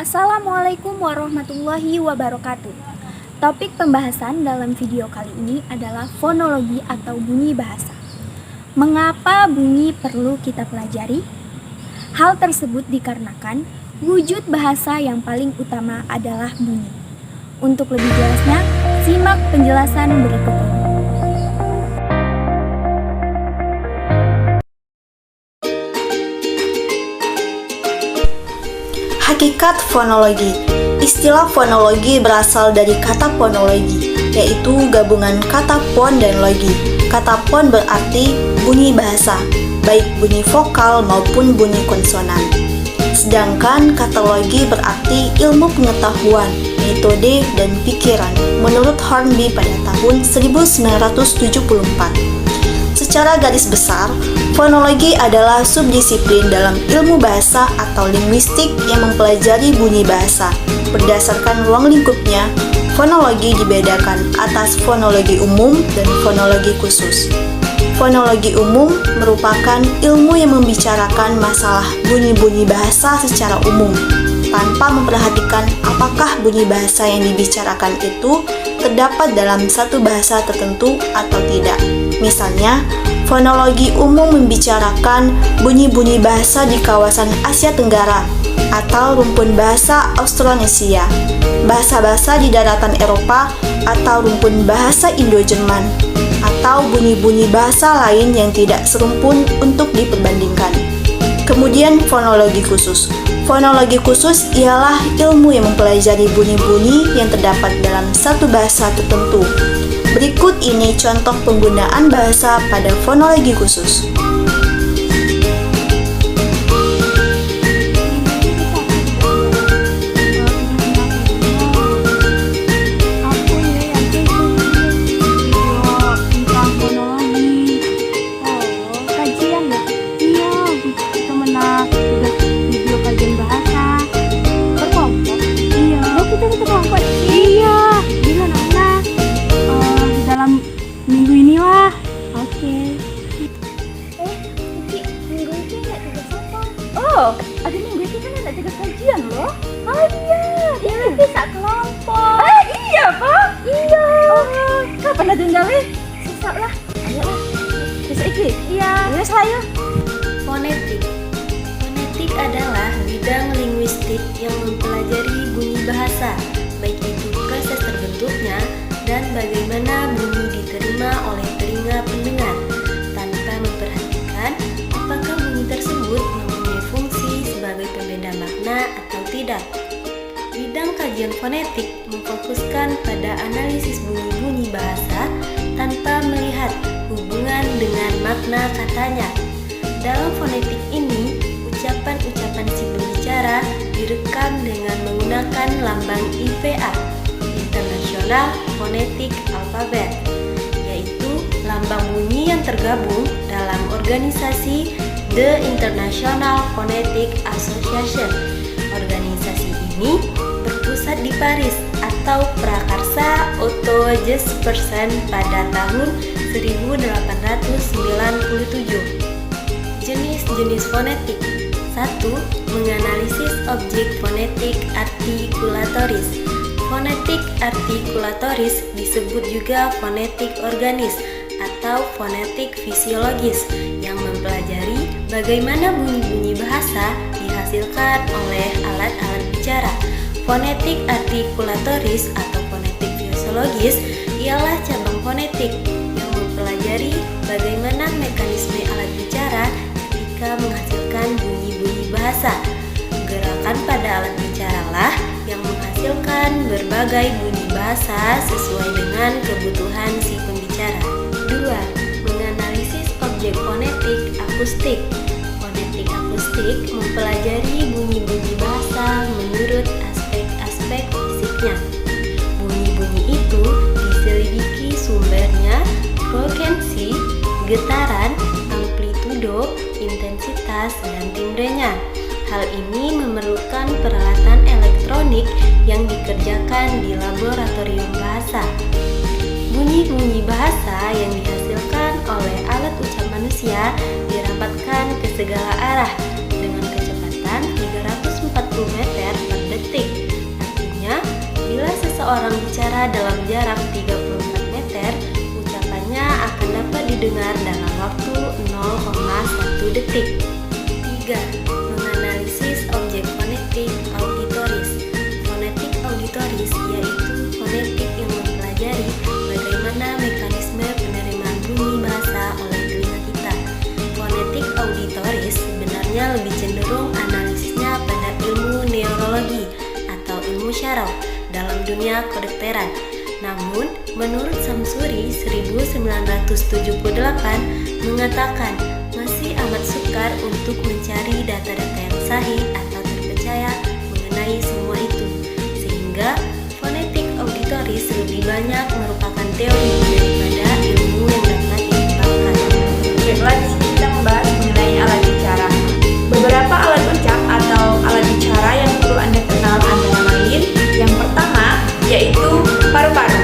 Assalamualaikum warahmatullahi wabarakatuh. Topik pembahasan dalam video kali ini adalah fonologi atau bunyi bahasa. Mengapa bunyi perlu kita pelajari? Hal tersebut dikarenakan wujud bahasa yang paling utama adalah bunyi. Untuk lebih jelasnya, simak penjelasan berikut ini. Hakikat fonologi. Istilah fonologi berasal dari kata fonologi, yaitu gabungan kata fon dan logi. Kata fon berarti bunyi bahasa, baik bunyi vokal maupun bunyi konsonan. Sedangkan kata logi berarti ilmu pengetahuan, metode, dan pikiran menurut Hornby pada tahun 1974. Secara garis besar, fonologi adalah subdisiplin dalam ilmu bahasa atau linguistik yang mempelajari bunyi bahasa. Berdasarkan ruang lingkupnya, fonologi dibedakan atas fonologi umum dan fonologi khusus. Fonologi umum merupakan ilmu yang membicarakan masalah bunyi-bunyi bahasa secara umum, tanpa memperhatikan apakah bunyi bahasa yang dibicarakan itu terdapat dalam satu bahasa tertentu atau tidak. Misalnya, fonologi umum membicarakan bunyi-bunyi bahasa di kawasan Asia Tenggara atau rumpun bahasa Austronesia, bahasa-bahasa di daratan Eropa atau rumpun bahasa Indo-Jerman, atau bunyi-bunyi bahasa lain yang tidak serumpun untuk diperbandingkan. Kemudian fonologi khusus. Fonologi khusus ialah ilmu yang mempelajari bunyi-bunyi yang terdapat dalam satu bahasa tertentu. Berikut ini contoh penggunaan bahasa pada fonologi khusus. Oh, ada minggu itu kan ada 3 kajian loh. Oh iya, ini bisa kelompok. Iya Pak. Iya. Oh, kapan ada nggawe? Susah lah. Ayolah. Bisa iki? Iya. Wes ayo. Fonetik. Fonetik adalah bidang linguistik yang mempelajari bunyi bahasa, baik itu proses terbentuknya dan bagaimana bunyi diterima oleh telinga pendengar, tanpa memperhatikan apakah bunyi tersebut mempunyai fungsi sebagai pembeda makna atau tidak. Bidang kajian fonetik memfokuskan pada analisis bunyi-bunyi bahasa tanpa melihat hubungan dengan makna katanya. Dalam fonetik ini, ucapan-ucapan si pembicara direkam dengan menggunakan lambang IPA, International Phonetic Alphabet, yaitu lambang bunyi yang tergabung dalam organisasi The International Phonetic Association. Organisasi ini berpusat di Paris atau Prakarsa Otto Jespersen pada tahun 1897. Jenis-jenis fonetik. 1. Menganalisis objek fonetik artikulatoris. Fonetik artikulatoris disebut juga fonetik organis atau fonetik fisiologis yang mempelajari bagaimana bunyi-bunyi bahasa dihasilkan oleh alat-alat bicara. Fonetik artikulatoris atau fonetik fisiologis ialah cabang fonetik yang mempelajari bagaimana mekanisme alat bicara ketika menghasilkan bunyi-bunyi bahasa. Gerakan pada alat bicaralah yang menghasilkan berbagai bunyi bahasa sesuai dengan kebutuhan si pembicara. 2. Menganalisis objek fonetik akustik. Fonetik akustik mempelajari bunyi-bunyi bahasa menurut aspek-aspek fisiknya. Bunyi-bunyi itu diselidiki sumbernya, frekuensi, getaran, amplitudo, intensitas, dan timbrenya. Hal ini memerlukan peralatan elektronik yang dikerjakan di laboratorium bahasa. Bunyi-bunyi bahasa yang dihasilkan oleh alat ucap manusia dirapatkan ke segala arah dengan kecepatan 340 meter per detik. seseorang bicara dalam jarak 34 meter, ucapannya akan dapat didengar dalam waktu 0,1 detik. 3. Menganalisis objek fonetik auditoris. Fonetik auditoris yaitu fonetik yang mempelajari bagaimana mekanisme penerimaan bunyi bahasa oleh telinga kita. Fonetik auditoris sebenarnya lebih cenderung analisisnya pada ilmu neurologi atau ilmu syaraf dalam dunia kedokteran. Namun, menurut Samsuri 1978 mengatakan masih amat sukar untuk mencari data-data yang sahih atau terpercaya mengenai semua itu, sehingga fonetik auditoris lebih banyak merupakan teori daripada ilmu yang dapat dikembangkan. Baiklah, di sini kita membahas mengenai alat bicara. Beberapa alat ucap atau alat bicara yang perlu Anda kenal antara lain. Yang pertama yaitu paru-paru.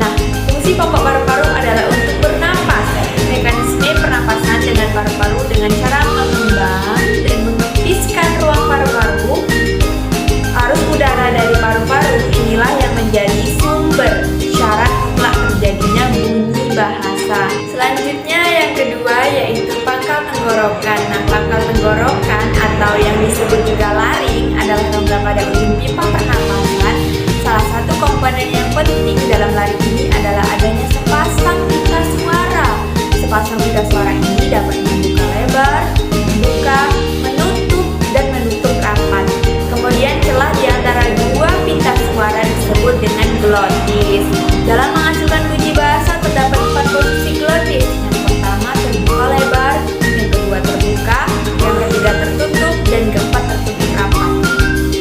Nah, fungsi pokok paru-paru adalah untuk bernapas. Mekanisme pernapasan dengan paru-paru dengan cara mengembang dan mengepiskan ruang paru-paru. Arus udara dari paru-paru inilah yang menjadi sumber syarat mutlak terjadinya bunyi bahasa. Selanjutnya yang kedua yaitu pangkal tenggorokan. Nah, pangkal tenggorokan atau yang disebut juga laring adalah rongga pada ujung pipa pernapasan. Salah satu komponen yang penting dalam laring ini adalah adanya sepasang pita suara. Sepasang pita suara ini dapat membuka lebar, membuka, menutup, dan menutup rapat. Kemudian celah di antara dua pita suara disebut dengan glotis. Dalam menghasilkan bunyi bahasa terdapat 4 posisi glotis. Yang pertama terbuka lebar, yang kedua terbuka, yang ketiga tertutup, dan keempat tertutup rapat.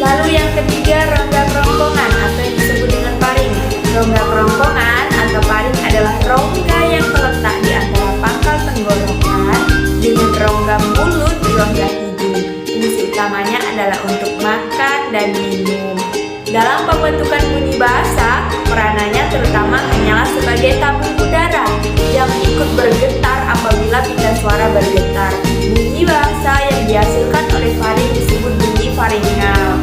Lalu yang ketiga rongga kerongkongan atau yang disebut dengan paring. Rongga kerongkongan atau paring adalah rongga yang terletak di antara pangkal tenggorokan dengan rongga mulut di rongga hidung. Fungsi utamanya adalah untuk makan dan minum. Dalam pembentukan bunyi bahasa, peranannya terutama hanyalah sebagai tabung udara yang ikut bergetar apabila pita suara bergetar. Bunyi bahasa yang dihasilkan oleh faring disebut bunyi faringal.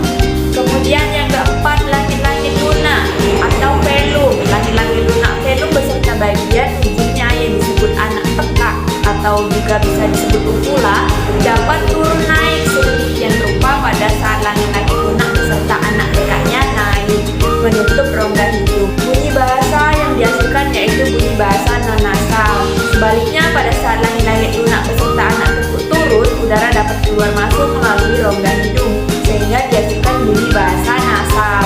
Kemudian yang keempat, langit-langit lunak atau velum. Langit-langit lunak velum beserta bagian ujungnya yang disebut anak tekak atau juga bisa disebut uvula dapat turun naik sedemikian rupa pada saat langit-langit lunak beserta anak tekaknya naik menutup rongga hidung. Bunyi bahasa yang dihasilkan yaitu bunyi bahasa non-nasal. Sebaliknya pada saat langit-langit lunak beserta anak tekuk turun, udara dapat keluar masuk melalui rongga hidung sehingga dihasilkan bunyi bahasa nasal.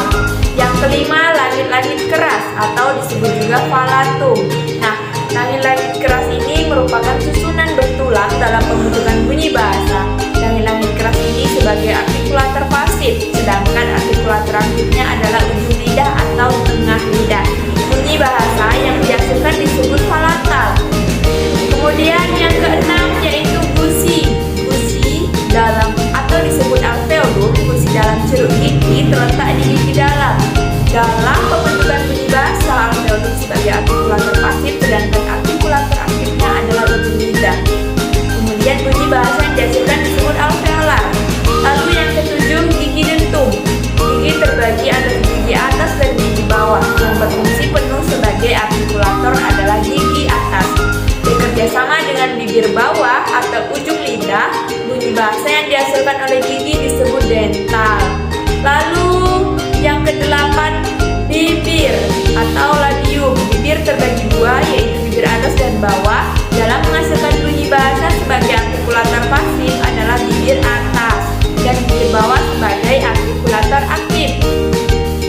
Yang kelima, langit-langit keras atau disebut juga palatum. Nah, langit-langit keras ini merupakan susunan bertulang dalam pembentukan bunyi bahasa. Langit-langit keras ini sebagai artikulator pasif, sedangkan artikulator aktifnya adalah ujung lidah atau tengah lidah. Bunyi bahasa yang dihasilkan disebut palatal. Kemudian yang keenam yaitu gusi. Gusi dalam atau disebut alveolum. Gusi dalam ceruk gigi terletak di gigi dalam. Dalam pembentukan bunyi bahasa, alveolum sebagai artikulator pasif, sedangkan artikulator aktifnya adalah ujung lidah. Kemudian bunyi bahasa yang dihasilkan disebut alveolar. Lalu yang ketujuh, gigi dentum. Gigi terbagi atas gigi atas dan gigi bawah. Yang berfungsi penuh sebagai artikulator adalah gigi atas. Bekerja sama dengan bibir bawah atau ujung lidah, bunyi bahasa yang dihasilkan oleh gigi disebut dental. Lalu yang kedelapan, bibir atau labium. Bibir terbagi dua yaitu bibir atas dan bawah. Dalam menghasilkan bunyi bahasa sebagai artikulator pasif adalah bibir atas dan bibir bawah sebagai artikulator aktif.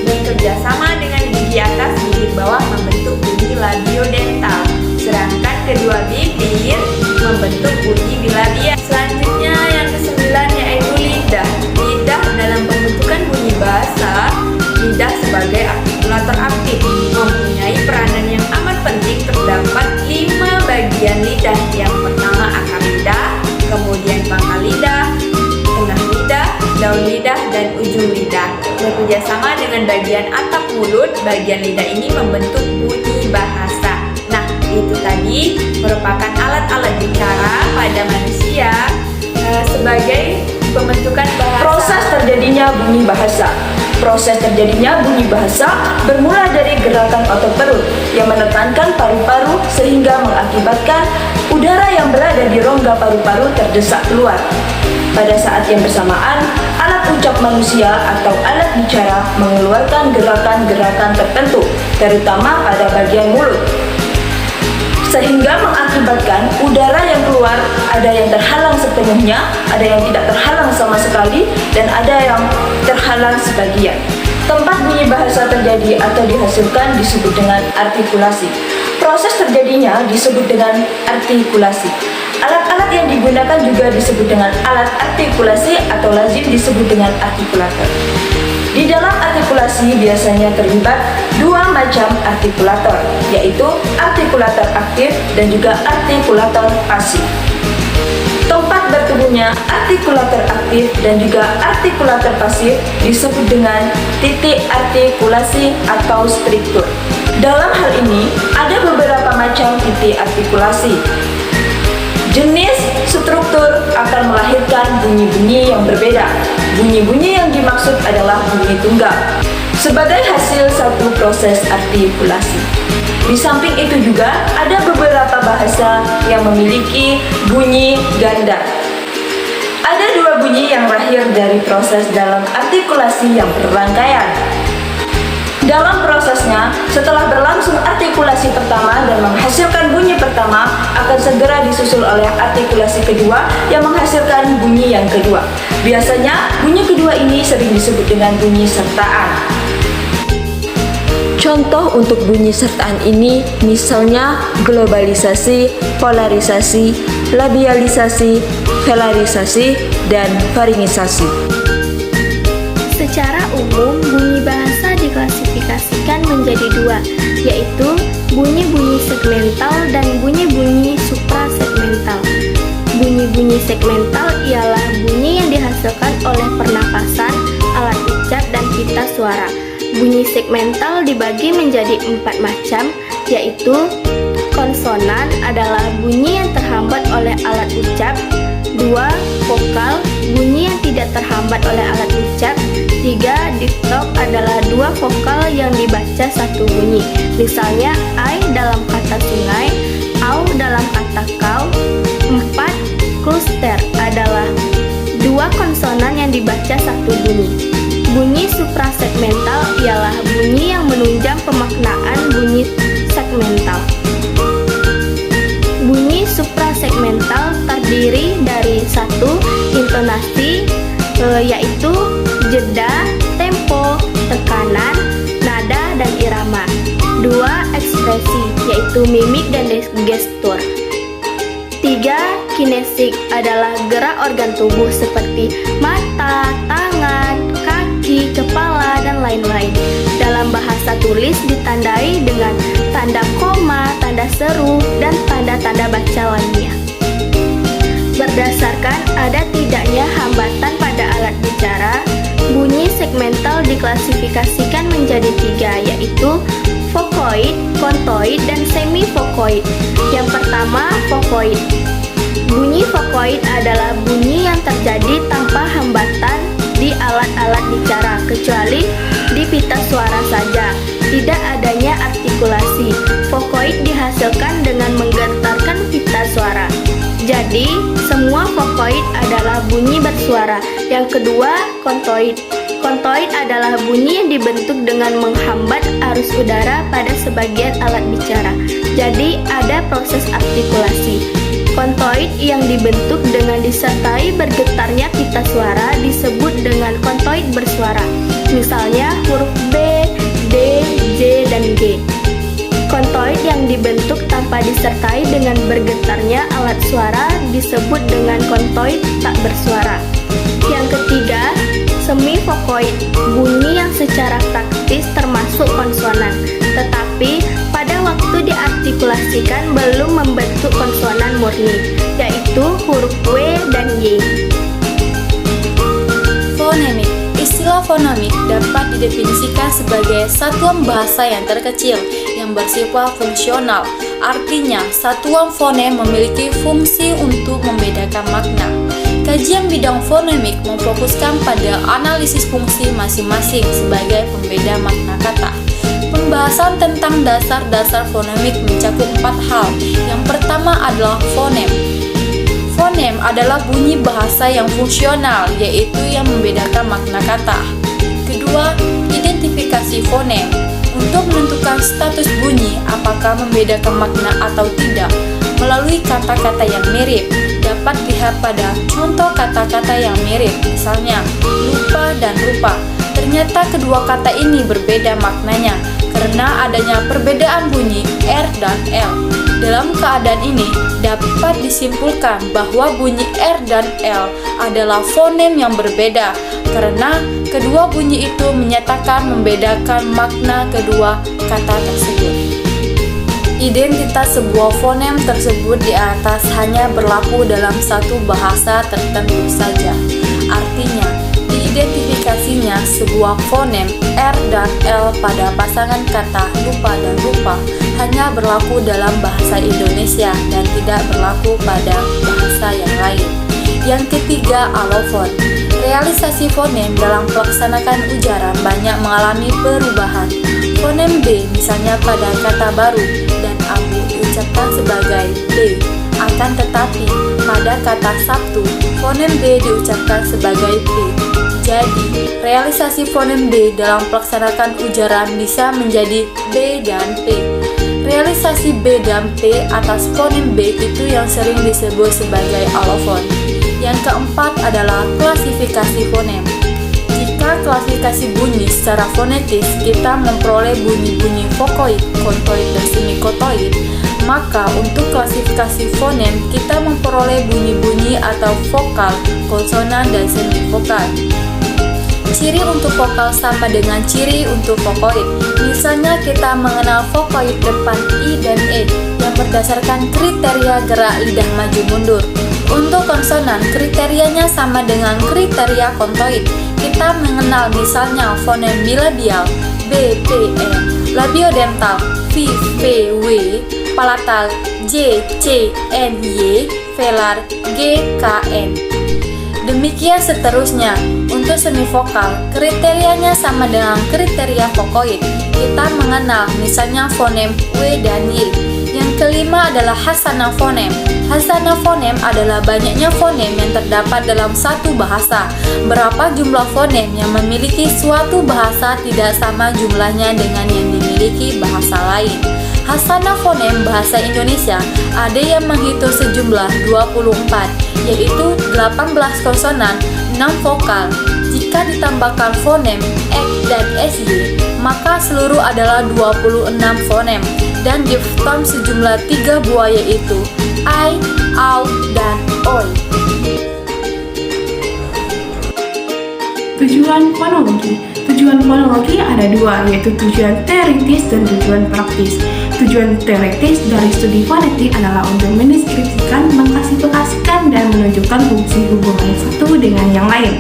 Bekerja sama dengan gigi atas, bibir bawah membentuk bunyi labiodental, sedangkan kedua bibir membentuk bunyi bilabia. Selanjutnya yang kesembilan yaitu lidah. Lidah dalam pembentukan bunyi bahasa, lidah sebagai artikulator aktif mempunyai peranan yang amat penting. Terdapat 5 bagian lidah. Yang pertama akar lidah, kemudian pangkal lidah, tengah lidah, daun lidah, dan ujung lidah. Bekerja sama dengan bagian atap mulut, bagian lidah ini membentuk bunyi bahasa. Nah, itu tadi merupakan alat-alat bicara pada manusia sebagai pembentukan bahasa. Proses terjadinya bunyi bahasa. Proses terjadinya bunyi bahasa bermula dari gerakan otot perut yang menekankan paru-paru sehingga mengakibatkan udara yang berada di rongga paru-paru terdesak keluar. Pada saat yang bersamaan, alat ucap manusia atau alat bicara mengeluarkan gerakan-gerakan tertentu, terutama pada bagian mulut, sehingga mengakibatkan udara yang keluar ada yang terhalang sepenuhnya, ada yang tidak terhalang sama sekali, dan ada yang terhalang sebagian. Tempat bunyi bahasa terjadi atau dihasilkan disebut dengan artikulasi. Proses terjadinya disebut dengan artikulasi. Alat-alat yang digunakan juga disebut dengan alat artikulasi atau lazim disebut dengan artikulator. Di dalam artikulasi biasanya terlibat dua macam artikulator, yaitu artikulator aktif dan juga artikulator pasif. Tempat bertemunya artikulator aktif dan juga artikulator pasif disebut dengan titik artikulasi atau struktur. Dalam hal ini, ada beberapa macam titik artikulasi. Jenis struktur akan melahirkan bunyi-bunyi yang berbeda. Bunyi-bunyi yang dimaksud adalah bunyi tunggal sebagai hasil satu proses artikulasi. Di samping itu juga ada beberapa bahasa yang memiliki bunyi ganda. Ada dua bunyi yang lahir dari proses dalam artikulasi yang berrangkaian. Dalam prosesnya, setelah berlangsung artikulasi pertama dan menghasilkan bunyi pertama, akan segera disusul oleh artikulasi kedua yang menghasilkan bunyi yang kedua. Biasanya, bunyi kedua ini sering disebut dengan bunyi sertaan. Contoh untuk bunyi sertaan ini misalnya globalisasi, polarisasi, labialisasi, velarisasi, dan faringisasi. Secara umum, bunyi bahasa diklasifikasikan menjadi dua, yaitu bunyi-bunyi segmental dan bunyi-bunyi suprasegmental. Bunyi-bunyi segmental ialah bunyi yang dihasilkan oleh pernapasan, alat ucap, dan pita suara. Bunyi segmental dibagi menjadi 4 macam, yaitu konsonan adalah bunyi yang terhambat oleh alat ucap, 2. Vokal, bunyi yang tidak terhambat oleh alat ucap, 3. Diptong adalah 2 vokal yang dibaca satu bunyi, misalnya I dalam kata sungai, au dalam kata kau. 4. Kluster adalah 2 konsonan yang dibaca satu bunyi. Bunyi suprasegmental ialah bunyi yang menunjang pemaknaan bunyi segmental. Bunyi suprasegmental terdiri dari 1. Intonasi, yaitu jeda, tempo, tekanan, nada, dan irama. 2. Ekspresi, yaitu mimik dan gestur. 3. Kinesik adalah gerak organ tubuh seperti mata, tangan, kaki, kepala, dan lain-lain. Dalam bahasa tulis ditandai dengan tanda koma, tanda seru, dan tanda-tanda baca lainnya. Berdasarkan ada tidaknya hambatan pada alat bicara, bunyi segmental diklasifikasikan menjadi 3, yaitu vokoid, kontoid, dan semivokoid. Yang pertama, vokoid. Bunyi vokoid adalah bunyi yang terjadi tanpa hambatan di alat-alat bicara, kecuali di pita suara saja. Tidak adanya artikulasi. Vokoid dihasilkan dengan menggetarkan pita suara. Jadi, semua vokoid adalah bunyi bersuara. Yang kedua, kontoid. Kontoid adalah bunyi yang dibentuk dengan menghambat arus udara pada sebagian alat bicara. Jadi, ada proses artikulasi. Kontoid yang dibentuk dengan disertai bergetarnya pita suara disebut dengan kontoid bersuara. Misalnya huruf B, D, J, dan G. Kontoid yang dibentuk tanpa disertai dengan bergetarnya alat suara disebut dengan kontoid tak bersuara. Yang ketiga, semivokoid, bunyi yang secara praktis termasuk konsonan, tetapi pada waktu diartikulasikan belum membentuk konsonan murni, yaitu huruf W dan Y. Fonemik. Istilah fonemik dapat didefinisikan sebagai satuan bahasa yang terkecil yang bersifat fungsional. Artinya, satuan fonem memiliki fungsi untuk membedakan makna. Pengajian bidang fonemik memfokuskan pada analisis fungsi masing-masing sebagai pembeda makna kata. Pembahasan tentang dasar-dasar fonemik mencakup 4 hal. Yang pertama adalah fonem. Fonem adalah bunyi bahasa yang fungsional, yaitu yang membedakan makna kata. Kedua, identifikasi fonem. Untuk menentukan status bunyi, apakah membedakan makna atau tidak, melalui kata-kata yang mirip, dapat dilihat pada contoh kata-kata yang mirip, misalnya lupa dan rupa. Ternyata kedua kata ini berbeda maknanya, karena adanya perbedaan bunyi R dan L. Dalam keadaan ini, dapat disimpulkan bahwa bunyi R dan L adalah fonem yang berbeda, karena kedua bunyi itu menyatakan membedakan makna kedua kata tersebut. Identitas sebuah fonem tersebut di atas hanya berlaku dalam satu bahasa tertentu saja. Artinya, diidentifikasinya sebuah fonem R dan L pada pasangan kata lupa dan rupa hanya berlaku dalam bahasa Indonesia dan tidak berlaku pada bahasa yang lain. Yang ketiga, alofon. Realisasi fonem dalam pelaksanakan ujaran banyak mengalami perubahan. Fonem B misalnya pada kata baru dan abu diucapkan sebagai B. Akan tetapi, pada kata Sabtu, fonem B diucapkan sebagai P. Jadi, realisasi fonem B dalam pelaksanakan ujaran bisa menjadi B dan P. Realisasi B dan P atas fonem B itu yang sering disebut sebagai alofon. Yang keempat adalah klasifikasi fonem. Jika klasifikasi bunyi secara fonetis, kita memperoleh bunyi-bunyi vokoid, kontoid, dan semikotoid, maka untuk klasifikasi fonem, kita memperoleh bunyi-bunyi atau vokal, konsonan, dan semivokal. Ciri untuk vokal sama dengan ciri untuk vokoid. Misalnya kita mengenal vokoid depan I dan E yang berdasarkan kriteria gerak lidah maju mundur. Untuk konsonan, kriterianya sama dengan kriteria kontoid. Kita mengenal misalnya fonem bilabial B, P, N, labiodental V, P, W, palatal J, C, N, Y, velar G, K, N. Demikian seterusnya. Untuk semivokal, kriterianya sama dengan kriteria vokoid. Kita mengenal misalnya fonem W dan Y. Yang kelima adalah hasanah fonem. Hasanah fonem adalah banyaknya fonem yang terdapat dalam satu bahasa. Berapa jumlah fonem yang memiliki suatu bahasa tidak sama jumlahnya dengan yang dimiliki bahasa lain. Hasanah fonem bahasa Indonesia ada yang menghitung sejumlah 24, yaitu 18 konsonan, 6 vokal. Jika ditambahkan fonem X dan SY, maka seluruh adalah 26 fonem dan diftom sejumlah 3 buah, yaitu I, au, dan oi. Tujuan fonologi. Tujuan fonologi ada dua, yaitu tujuan teoritis dan tujuan praktis. Tujuan teoritis dari studi fonetik adalah untuk mendeskripsikan, mengklasifikasikan, dan menunjukkan fungsi hubungan satu dengan yang lain.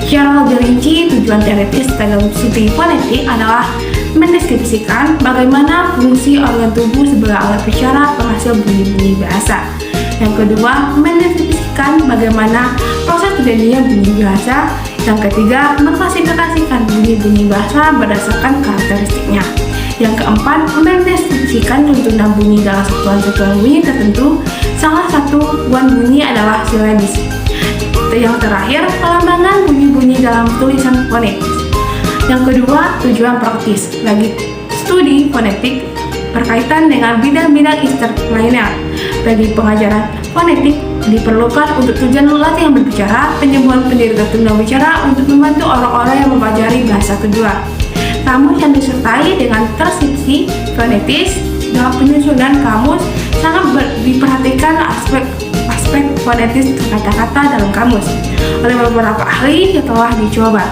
Secara lebih rinci, tujuan teoritis dalam studi fonetik adalah mendeskripsikan bagaimana fungsi organ tubuh sebagai alat bicara penghasil bunyi-bunyi bahasa. Yang kedua, mendeskripsikan bagaimana proses terjadinya bunyi bahasa. Yang ketiga, mengklasifikasikan bunyi-bunyi bahasa berdasarkan karakteristiknya. Yang keempat, mendeskripsikan tuntunan bunyi dalam satuan-satuan bunyi tertentu. Salah satu bunyi adalah silensis. Yang terakhir, pelambangan bunyi-bunyi dalam tulisan fonetis. Yang kedua, tujuan praktis. Bagi studi fonetik berkaitan dengan bidang-bidang lainnya. Bagi pengajaran fonetik diperlukan untuk tujuan latihan berbicara, penyembuhan penderita tuna bicara untuk membantu orang-orang yang mempelajari bahasa kedua. Kamus yang disertai dengan transkripsi fonetis dalam penyusunan kamus sangat diperhatikan aspek fonetis kata-kata dalam kamus oleh beberapa ahli yang telah dicoba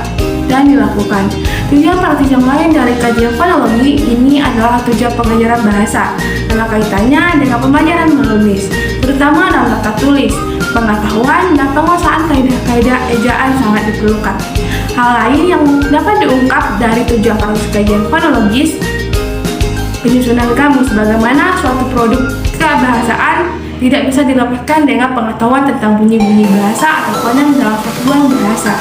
dan dilakukan. Tujuan praktis yang lain dari kajian fonologi ini adalah tujuan pengajaran bahasa dalam kaitannya dengan pembelajaran menulis, terutama dalam tata tulis. Pengetahuan dan penguasaan kaidah-kaidah ejaan sangat diperlukan. Hal lain yang dapat diungkap dari tujuan praktis kajian fonologis, penyusunan kamus, bagaimana suatu produk kebahasaan tidak bisa dilepaskan dengan pengetahuan tentang bunyi-bunyi bahasa atau fonem dalam satuan bahasa.